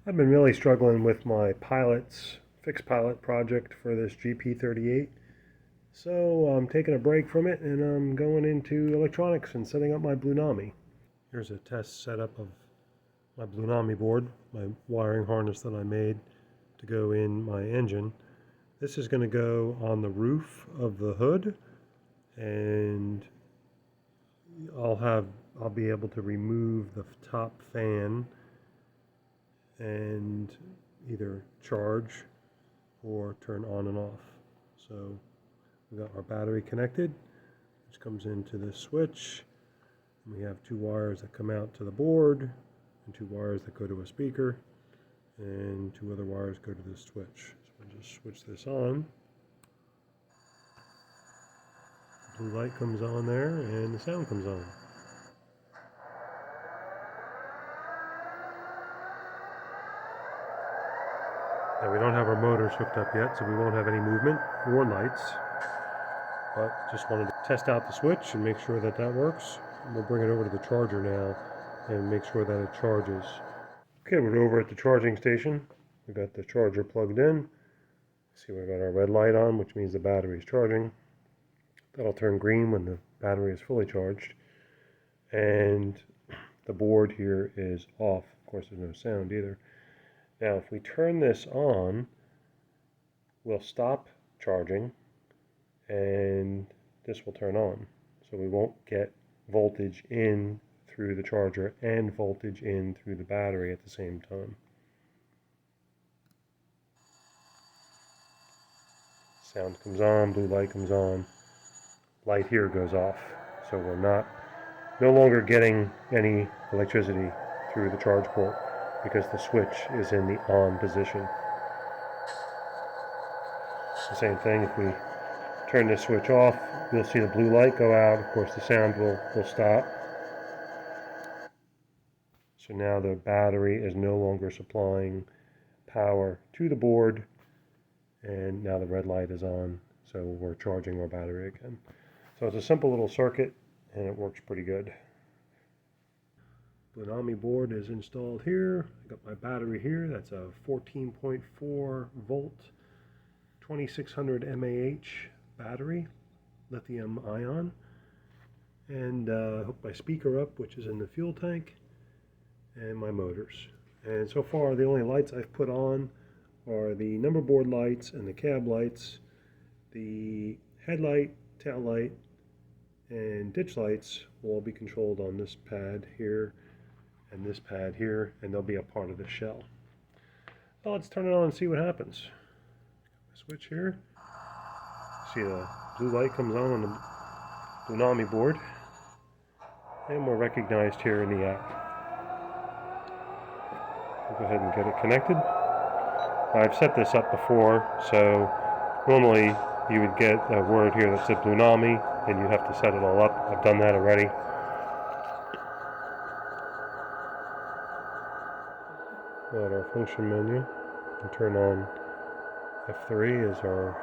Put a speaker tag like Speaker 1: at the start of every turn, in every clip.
Speaker 1: I've been really struggling with my fixed pilot project for this GP38. So I'm taking a break from it and I'm going into electronics and setting up my Blunami. Here's a test setup of my Blunami board, my wiring harness that I made to go in my engine. This is going to go on the roof of the hood, and I'll be able to remove the top fan and either charge or turn on and off. So we got our battery connected, which comes into this switch. We have two wires that come out to the board and two wires that go to a speaker, and two other wires go to this switch. So we'll just switch this on. The blue light comes on there and the sound comes on. Now we don't have our motors hooked up yet, so we won't have any movement or lights, but just wanted to test out the switch and make sure that that works. We'll bring it over to the charger now and make sure that it charges. Okay, we're over at the charging station. We got the charger plugged in. See, we've got our red light on, which means the battery is charging. That'll turn green when the battery is fully charged. And the board here is off. Of course, there's no sound either. Now, if we turn this on, we'll stop charging and this will turn on. So we won't get voltage in through the charger and voltage in through the battery at the same time. Sound comes on, blue light comes on, light here goes off. So we're no longer getting any electricity through the charge port because the switch is in the on position. The same thing, if we turn this switch off, you'll see the blue light go out. Of course, the sound will stop. So now the battery is no longer supplying power to the board, and now the red light is on, so we're charging our battery again. So it's a simple little circuit, and it works pretty good. Blunami board is installed here. I got my battery here. That's a 14.4 volt, 2600 mAh battery, lithium ion. And I hook my speaker up, which is in the fuel tank, and my motors. And so far, the only lights I've put on are the number board lights and the cab lights. The headlight, tail light, and ditch lights will all be controlled on this pad here and this pad here, and they'll be a part of the shell. So let's turn it on and see what happens. Switch here. See the blue light comes on the Blunami board, and we're recognized here in the app. We'll go ahead and get it connected. I've set this up before, so normally you would get a word here that said Blunami, and you'd have to set it all up. I've done that already. Got our function menu. And turn on F3 is our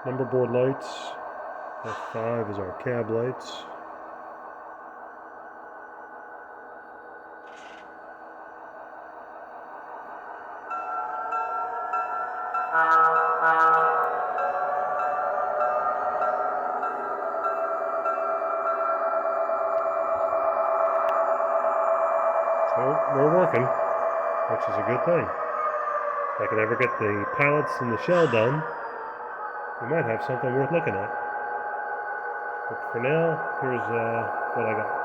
Speaker 1: number board lights. F5 is our cab lights. So we're working, which is a good thing. If I could ever get the pilots and the shell done, we might have something worth looking at. But for now, here's what I got.